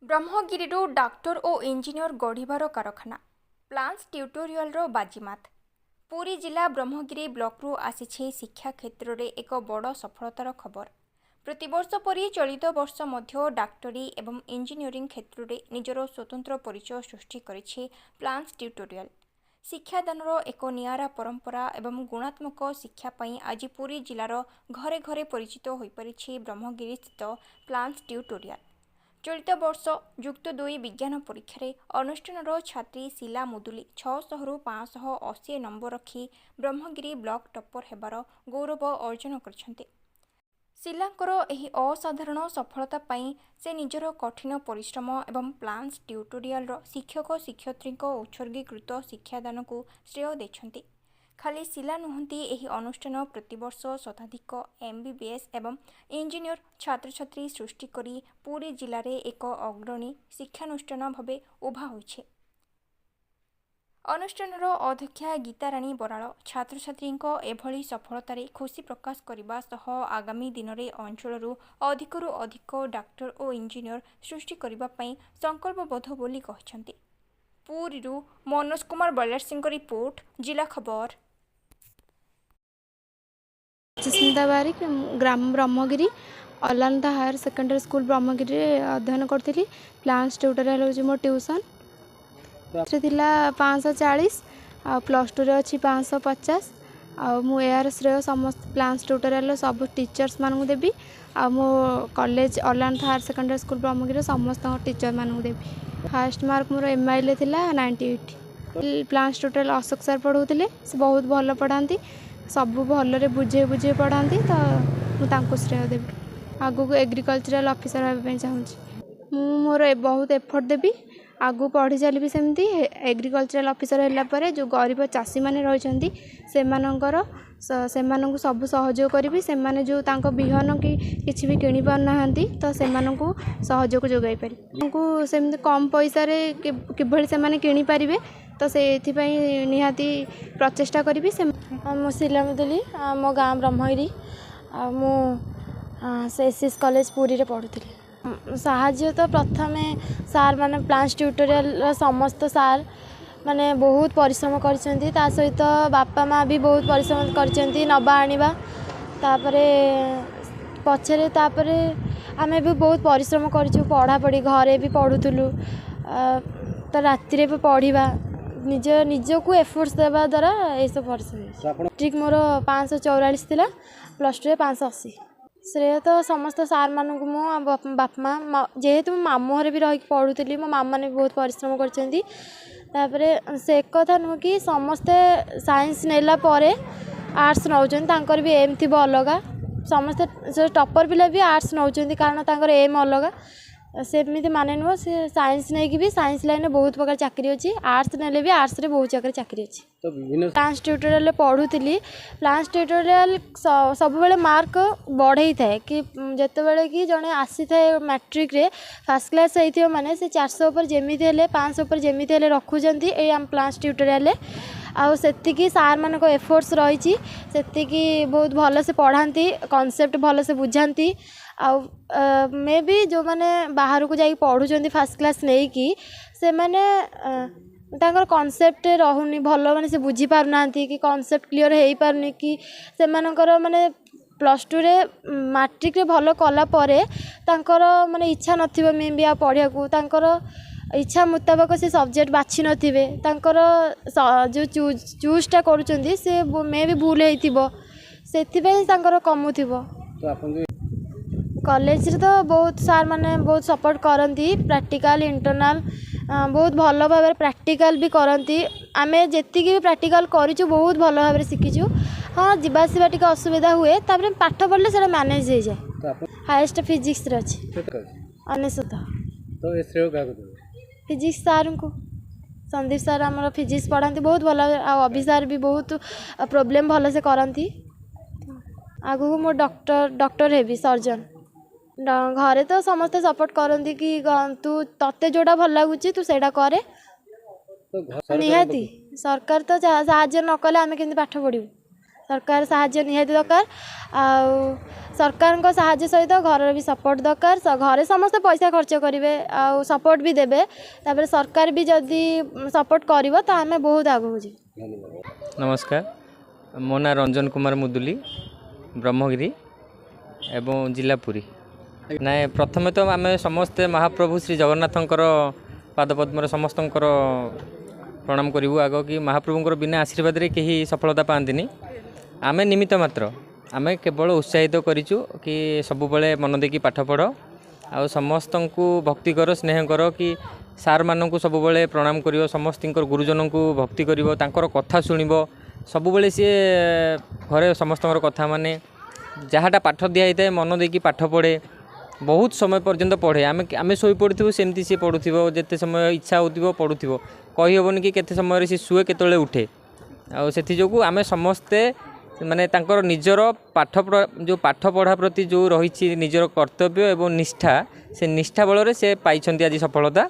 Brahmagiri doctor और engineer गढ़िबार कारखाना plans tutorial बाजीमात Puri जिला ब्रह्मगिरी ब्लॉक रु आसी शिक्षा क्षेत्र में एक बड़ सफलतार खबर। प्रतिवर्ष परी चलित वर्ष मध्य डाक्टरी एवं इंजीनियरिंग क्षेत्र में निजर स्वतंत्र परिचय सृष्टि करिछि प्लांस ट्यूटोरियल। शिक्षादानर एक नियारा परंपरा एवं गुणात्मक शिक्षा पई आज पुरी जिलार घरे घरे परिचित हो पारिछि ब्रह्मगिरी स्थित प्लांस ट्यूटोरियल। चलित वर्ष युक्त 2 विज्ञान परीक्षा अनुष्ठान छात्री शिला मुदुली 600 रु 580 नंबर रखी ब्रह्मगिरी ब्लॉक टॉपर हेबार गौरव अर्जन करछन्ते। शिलांकर एही असाधारण सफलता पाई से निजर कठिन परिश्रम एवं प्लांस ट्यूटोरियल शिक्षक शिक्षयित्री उत्सर्गीकृत शिक्षादान को श्रेय देछन्ते। खाली शिला नुहंती एही अनुष्ठान प्रतिवर्ष शताधिक एमबीबीएस एवं इंजीनियर छात्र छात्री सृष्टि करी पुरी जिले में एक अग्रणी शिक्षानुष्ठान भावे उभा होइछे। अनुष्ठानर अध्यक्षा गीताराणी बराल छात्र छात्री एभली सफलतार खुशी प्रकाश करने सह आगामी दिन में अंचल अधिकरू अधिक डाक्टर और इंजीनियर सृष्टि करने संकल्पबद्ध बोली कहते। पुरी मनोज कुमार बलियार सिंह रिपोर्ट जिला खबर। जस्मिता बारिक ग्राम Brahmagiri Alananda higher secondary school Brahmagiri अध्ययन करी। प्लांस ट्यूटोरियल हूँ मो ट्यूशन थिला 540 आ +2 रे अच्छी 550 आ यार श्रेय समस्त प्लांस ट्यूटोरियल सब टीचर्स मानू देवी आ मो college Alananda higher secondary school Brahmagiri समस्त teacher Manu Devi. First mark मोर एमआईएल थिला 98। प्लांस ट्यूटोरियल अशोक सर पढ़ाऊे से बहुत भल पढ़ाती सब भलरे बुझे बुझे पढ़ाती तो मुझे श्रेय देवी। आगू को एग्रीकल्चरल ऑफिसर होगा चाहूँगी मोर बहुत एफर्ट देवी आगू पढ़ी चली सेमती एग्रीकल्चरल ऑफिसर है जो गरीब चाषी मैंने रही से सब सहयोग करी से जो विहन कि भी किणी पारना तो से सहयोग जोगाई पारि उनको सेमती कम पैसा किभली से किणी पारे तो से निहाती प्रचेषा करी से मो शिला मुदुली मो गाँ ब्रह्मगिरी से एसएस कॉलेज पुरी रे पढ़ुली। साहाଯ୍ୟ तो प्रथम सार माने प्लांस ट्यूटोरियल समस्त सार माने बहुत परिश्रम करछन्ती ता सहित बापा माँ भी बहुत परिश्रम करछन्ती नबा आनिबा तापरे पछरे तापरे आमे भी बहुत परिश्रम करछु पढ़ा पढ़ी घरे भी पढ़ुथुलु तो राति रे भी पढ़िबा निज को एफर्ट्स देवा द्वारा ए सब परिश्रम ठीक मोर 544 थिला +2 रे 580। श्रेय तो समस्त सार मानक मो बाप माँ जेहेतु मो मामू घरे भी रही पढ़ुली मो मामा ने भी बहुत परिश्रम करछन्ती से कथा नुह कि समस्ते साइंस नेला परे आर्ट्स नौचन तांकर भी एम थी अलगा समस्ते टॉपर पिला भी आर्ट्स नौचन कारण तांकर एम अलगा सेमती माने नुह से साइंस नहीं कि भी साइंस लाइन में बहुत प्रकार चाकरी अच्छी आर्ट्स नेले भी आर्ट्स रे बहुत जगह चाकरी अच्छी। प्लांस ट्यूटोरियल पढ़ुली प्लांस ट्यूटोरियल सब बेले मार्क बढ़ई थाए कि जिते बड़े कि जड़े आसी थाए मैट्रिक रे फर्स्ट क्लास होती माने से 400 पर जमीती हेले 500 पर जमीती हेले रखुचंती ए आम प्लांस ट्यूटोरियल आउ सेतिकी सार मानक एफर्ट्स रही सेतिकी बहुत भल से पढ़ाती कॉन्सेप्ट भल से बुझाती आउ मे भी जो माने बाहर को जाई पढ़ुचंती फर्स्ट क्लास नहीं कि से माने तांकर कॉन्सेप्ट रहुनी भल माने से बुझी पारना कि कॉन्सेप्ट क्लियर हो पारनी कि से मानकर माने +2 रे मैट्रिक रे भल कला परे तांकर माने इच्छा नथिबो मे भी आ पढ़िया को तांकर इच्छा मुताबक से सब्जेक्ट बाछि नथिबे तांकर जो चूजटा करूचंती से मे भी भूल हेतिबो सेथिबे तांकर कमुथिबो। कॉलेज रे तो बहुत सार माने बहुत सपोर्ट करती प्रैक्टिकल इंटरनल बहुत भल भाव प्रैक्टिकल भी करती आमे जेतिक भी प्रैक्टिकल करूँ बहुत भल भाव शिखीचु। हाँ जीवासवा टी असुविधा हुए तापर पाठ पढ़ले से मैनेज हो जाए। हाईएस्ट फिजिक्स रे अच्छी 99 फिजिक्स सार को संदीप सार आम फिजिक्स पढ़ाती बहुत भल अभि सार भी बहुत प्रोब्लेम भल से करती आगू मो डॉक्टर हेबी सर्जन घरे तो समस्ते सपोर्ट करती कि तू तते जोड़ा भल लगुच तू सेटा करे निहाती सरकार तो साहाଯ୍य न कले आमे केमती पाठ पढ़ू सरकार साहाय्य निहाती दरकार सरकार साहाय्य सहित घर भी सपोर्ट दरकार घरे समस्त पैसा खर्च करेंगे आ सपोर्ट भी देवे तापर सरकार भी जदि सपोर्ट करिवो तो आमे बहुत आगू जी। नमस्कार मो ना रंजन कुमार मुदुली ब्रह्मगिरी एवं जिला पुरी ना प्रथम तो आम समस्ते महाप्रभु श्री जगन्नाथंकर पादपद्म समस्त प्रणाम करूँ आग कि महाप्रभुंर बिना आशीर्वाद रे कहीं सफलता पाती आमे निमित्त मात्र आमे केवल उत्साहित करूँ कि सबुबले मन देकी पाठ पढ़ आ समस्त को भक्ति कर स्नेह कर कि सार मानू सबुबले प्रणाम कर समस्त गुरुजन को भक्ति कर कथा शुणव सबुबले सी घरे समस्त कथा माने जहाँटा पाठ दिखाई था मन देकी पाठ पढ़े बहुत समय पर्यंत पढ़े आमे शोई पड़ू सेमती सी पढ़ुव जिते समय इच्छा हो पढ़ुव कहीहबन कि केते समय सी शुए केतले उठे आउ आमे समस्ते माने तांकर निजर पाठ जो पाठ पढ़ा प्रति जो रही निजर कर्तव्य एवं निष्ठा से निष्ठा बल से पाई आज सफलता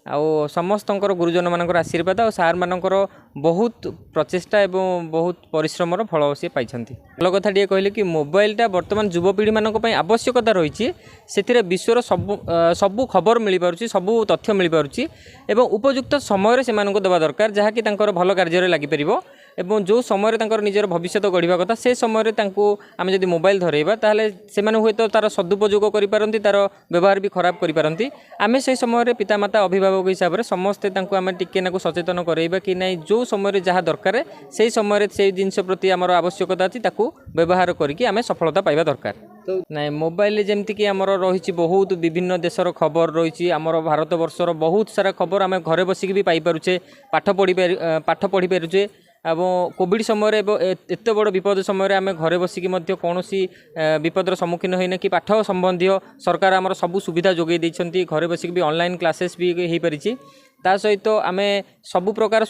आउ समस्त गुरुजन मानकर आशीर्वाद और सार मानकर बहुत प्रचेष्टा एवं बहुत परिश्रम फल सी पाई भल कथा टे कहले कि मोबाइलटा बर्तमान युवपीढ़ी मानक आवश्यकता रही से विश्वर सबू खबर मिल पारुछि सबू तथ्य मिल पारुछि एवं उपयुक्त समय से देवा दरकार जहाँकि भल कार्य लगी पारिबो एवं जो समय निजर भविष्य गढ़ा कथा से समय आम जब मोबाइल धरइबा ताहले सेमाने हुए तो तार सदुपयोग करिपारंती तार व्यवहार भी खराब करिपारंती आमे से समय पितामाता अभिभावक हिसाब से समस्ते आम टिके नाकु सचेतन करइबा कि नहीं जो समय जहाँ दरकार से समय से जिनस प्रति आमर आवश्यकता अच्छी व्यवहार करके आमे सफलता पाइबा दरकार ना मोबाइल जमती कि आमर रही बहुत विभिन्न देशर खबर रही आमर भारत वर्षर बहुत सारा खबर आम घरे बसिक भी पाइपे पाठ पढ़ी पारुचे एवं कोविड समय एत बड़ विपद समय आम घरे बसिक कौन विपदर सम्मुखीन होना कि पाठ संबंधी सरकार आमर सब सुविधा जोगे देइछंती घरे बसिक भी ऑनलाइन क्लासेस भी हो पारिछि ता सहित आम सबु प्रकार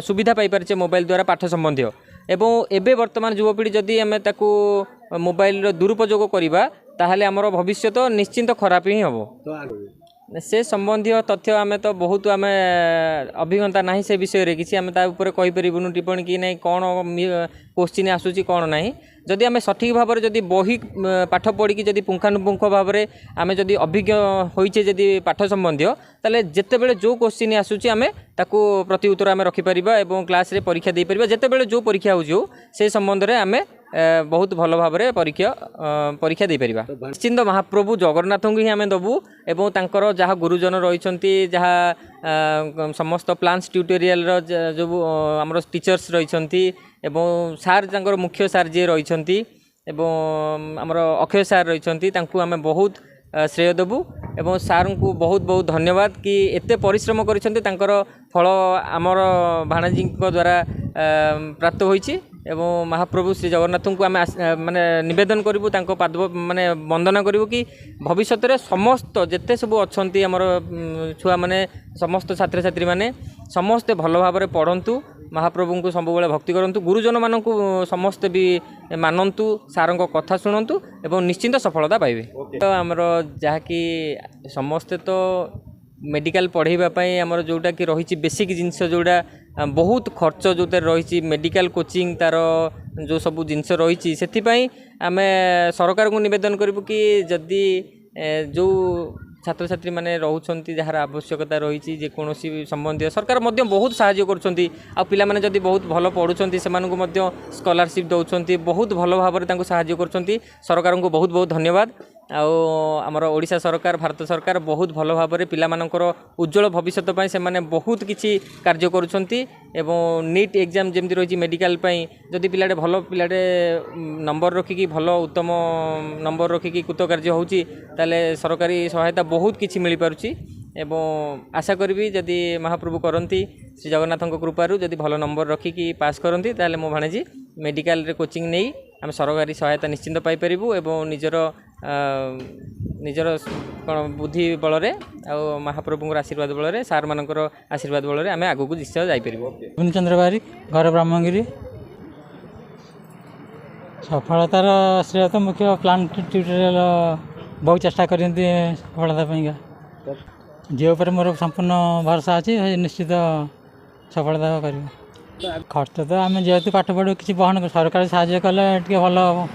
सुविधा पाई पारिछे मोबाइल द्वारा पाठ संबंधी एवं एबे वर्तमान युवपीढ़ी जदि आम ताकू मोबाइल दुरुपयोग करवा ताहले आमर भविष्य तो निश्चिंत खराब ही हम से संबंधी तथ्य आम तो बहुत आम अभिज्ञता ना से विषय किसी आम कहीपरूँ टिप्पणी कि नहीं कौन क्वेश्चन आसूँ कौन ना जदि आम सठिक भाव में जदि बही पाठ पढ़ी जदि पुंखानुपुंख भाव में आम जदि अभिज्ञ होइछे जदि पाठ संबंधी ताले जेतेबेले जो क्वेश्चन आसूँ आम ताकू प्रति उत्तर आम रखिपर और क्लास रे परीक्षा दे पारिबा जेतेबेले जो परीक्षा हो से संबंध में आम बहुत भल भाव में परीक्षा दे पारिबा निश्चिंत महाप्रभु जगन्नाथ को ही आम दबू एवं तांकर जहाँ गुरुजन रही जहाँ समस्त प्लान्स ट्यूटोरियल जो आमर टीचर्स रही एवं सार मुख्य सार जी रही एवं आमर अक्षय सार रही आम बहुत श्रेय देबू एवं सार को बहुत बहुत धन्यवाद कि एते परिश्रम कर फल आमर भाणाजी द्वारा प्राप्त होइछि एवं महाप्रभु श्री जगन्नाथ को आम माने निवेदन करूँ पाद माने वंदना करूँ कि भविष्य में समस्त जेते सब अच्छी आमर छुआ माने समस्त छात्र छात्री माने समस्ते भल भाव में पढ़ंतु महाप्रभु को सब भक्ति करूँ गुरुजन मानू समस्ते भी मानतु सार कथा शुणु एवं निश्चिंत सफलता पाइबे तो आमर जहाँकि समस्ते तो मेडिकल पढ़ाई आमर जोटा कि रही बेसिक जिनस जोड़ा बहुत खर्च जो रही मेडिकल कोचिंग तार जो सब जिनस रही से आम सरकार को निवेदन करूँ कि जदि जो छात्र छात्री माने रोचंती जहार आवश्यकता रही जेकोसी संबंधी सरकार मध्य बहुत साहाय्य करुँच आ पिला माने जदि बहुत भल पढ़ुंट से स्कॉलरशिप दौरान बहुत भल भाव में साहाय्य करुँच सरकार को बहुत बहुत धन्यवाद आमर ओडिशा सरकार भारत सरकार बहुत भल भाव में पिला मानकर उज्जवल भविष्य पाई से माने बहुत किछि कार्य करुँच एवं नीट एग्जाम जमी रही मेडिकल जदि पिलाटे भल पिलाटे नंबर रखिकी भल उत्तम नंबर रखिकी कृतकार्य होउची ताले सरकारी सहायता बहुत किछि मिल पारुछि एवं आशा करी जदि महाप्रभु करती श्री जगन्नाथ कृपारू जदि भल नंबर रखिकी पास करती ताले मो भाणेजी मेडिकल रे कोचिंग नहीं आम सरकारी सहायता निश्चिंत पाई परिबु एवं निजर कौन बुद्धि बल महाप्रभु आशीर्वाद बल सार मान आशीर्वाद बल आम आगू निश्चय जापर चंद्र बारिक घर ब्रह्मगिरी सफलतार श्रेय तो मुख्य प्लान ट्यूटोरियल बहुत चेष्टा कर सफलता जी मोर संपूर्ण भरोसा अच्छी निश्चित सफलता कर ଖର୍ଚ୍ଚ ତ ଆମେ ଯେହେତୁ ପାଠ ପଢ଼ୁ କିଛି ବହନ ସରକାର ସାହାଯ୍ୟ କଲେ ଟିକେ ଭଲ ହେବ।